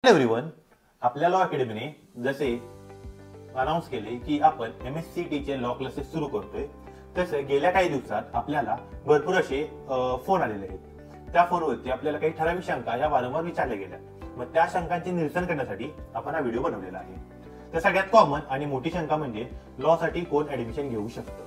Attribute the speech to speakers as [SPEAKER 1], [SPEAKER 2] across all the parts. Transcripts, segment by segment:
[SPEAKER 1] Everyone, आपल्या law अकॅडमीने जसे announce केले की आपण MSCT चे लॉ क्लासेस सुरू करतोय, तसे गेल्या काही दिवसात आपल्याला भरपूर असे फोन आलेले आहेत. त्या फोनवरती आपल्याला काही ठराविक शंका या वारंवार विचारल्या गेल्या. मग त्या शंकांचे निरसन करण्यासाठी आपण हा व्हिडिओ बनवलेला आहे. तर सगळ्यात कॉमन आणि मोठी शंका म्हणजे लॉ साठी कोण ऍडमिशन घेऊ शकतं.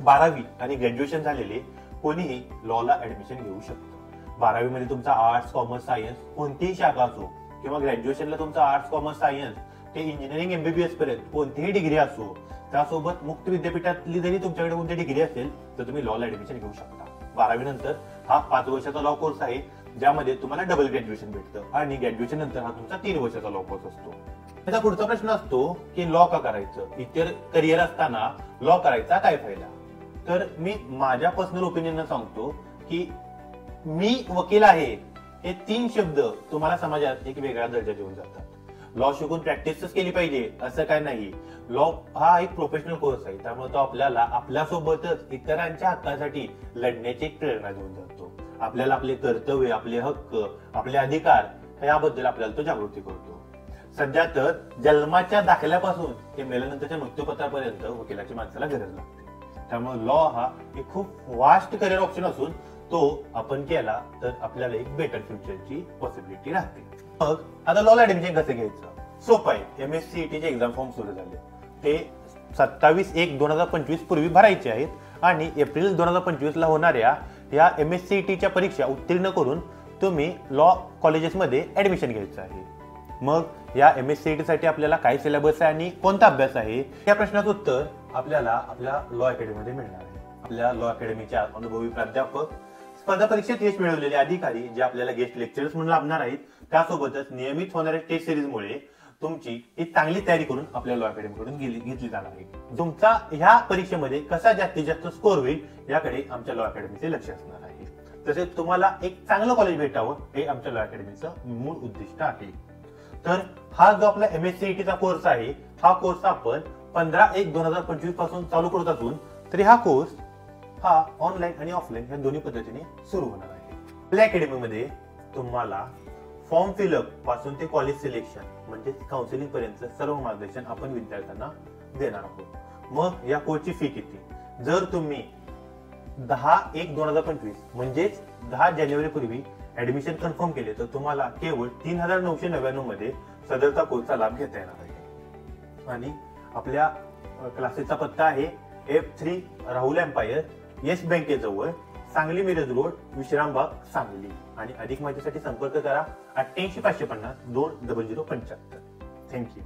[SPEAKER 1] 12वी आणि ग्रॅज्युएशन झालेले कोणीही लॉ ला ऍडमिशन घेऊ शकतं. 12वी मध्ये तुमचा आर्ट्स, कॉमर्स, सायन्स कोणतीही शाखा असो किंवा ग्रॅज्युएशनला तुमचा आर्ट्स, कॉमर्स, सायन्स ते इंजिनिअरिंग, MBBS पर्यंत कोणतीही डिग्री असो, त्यासोबत मुक्त विद्यापीठातली जरी तुमच्याकडे कोणती डिग्री असेल तर तुम्ही लॉ ला ऍडमिशन घेऊ शकता. 12वी नंतर हा 5 वर्षाचा लॉ कोर्स आहे, ज्यामध्ये तुम्हाला डबल ग्रॅज्युएशन भेटतं आणि ग्रॅज्युएशन नंतर हा तुमचा 3 वर्षाचा लॉ कोर्स असतो. त्याचा पुढचा प्रश्न असतो की लॉ का करायचं, इतर करिअर असताना लॉ करायचा काय फायदा. तर मी माझ्या पर्सनल ओपिनियन सांगतो की मी वकील आहे हे 3 शब्द तुम्हाला समाजात एक वेगळा दर्जा देऊन जातात. लॉ शिकून प्रॅक्टिसच केली पाहिजे असं काय नाही. लॉ हा एक प्रोफेशनल कोर्स आहे, त्यामुळे तो आपल्याला आपल्यासोबतच इतरांच्या हक्कासाठी लढण्याची एक प्रेरणा देऊन जातो. आपल्याला आपले कर्तव्य, आपले हक्क, आपले अधिकार याबद्दल आपल्याला तो जागृती करतो. सध्या तर जन्माच्या दाखल्यापासून ते मेल्यानंतरच्या मृत्यूपत्रापर्यंत वकिलाची माणसाला गरज लागते. त्यामुळे लॉ हा एक खूप वास्ट करिअर ऑप्शन असून तो आपण केला तर आपल्याला एक बेटर फ्युचरची पॉसिबिलिटी राहते. मग आता लॉ ला ऍडमिशन कसं घ्यायचं? सोपं आहे. MSCT चे एक्झाम फॉर्म सुरू झाले, ते 27/1/2025 पूर्वी भरायचे आहेत आणि एप्रिल 2025 ला होणाऱ्या या MSCT च्या परीक्षा उत्तीर्ण करून तुम्ही लॉ कॉलेजेसमध्ये ऍडमिशन घ्यायचं आहे. मग या MSCT साठी आपल्याला काय सिलेबस आहे आणि कोणता अभ्यास आहे या प्रश्नाचं उत्तर आपल्याला आपल्या लॉ अकॅडमीमध्ये मिळणार आहे. आपल्या लॉ अकॅडमीच्या अनुभवी प्राध्यापक, स्पर्धा परीक्षेत यश मिळवलेले अधिकारी जे आपल्याला गेस्ट लेक्चरर्स म्हणून लाभणार आहेत, त्यासोबतच नियमित होणाऱ्या टेस्ट सिरीजमुळे तुमची एक चांगली तयारी करून आपल्या लॉ अकॅडमीकडून घेतली जाणार आहे. तुमचा ह्या परीक्षेमध्ये कसा जास्तीत जास्त स्कोर होईल याकडे आमच्या लॉ अकॅडमीचे लक्ष असणार आहे. तसेच तुम्हाला एक चांगलं कॉलेज भेटावं हे आमच्या लॉ अकॅडमीचं मूळ उद्दिष्ट आहे. तर हा जो आपला MSCT चा कोर्स आहे, हा कोर्स आपण 15/1/2025 पासून चालू करत असून तरी हा कोर्स हा ऑनलाईन आणि ऑफलाईन या दोन्ही पद्धतीने सुरू होणार आहे. आपल्या अकॅडमीमध्ये तुम्हाला फॉर्म फिलअप पासून ते कॉलेज सिलेक्शन म्हणजे काउन्सिलिंग पर्यंत सर्व मार्गदर्शन आपण विद्यार्थ्यांना देणार आहोत. मग या कोर्सची फी किती? जर तुम्ही 10/1/2025 म्हणजेच 10 जानेवारी पूर्वी ऍडमिशन कन्फर्म केले तर तुम्हाला केवळ 3,999 मध्ये सदरचा कोर्सचा लाभ घेता येणार आहे. आणि आपल्या क्लासेसचा पत्ता आहे F3 राहुल एम्पायर, येस बँकेजवळ, सांगली मिरज रोड, विश्रामबाग, सांगली. आणि अधिक माहितीसाठी संपर्क करा 88 550 20075. थँक्यू.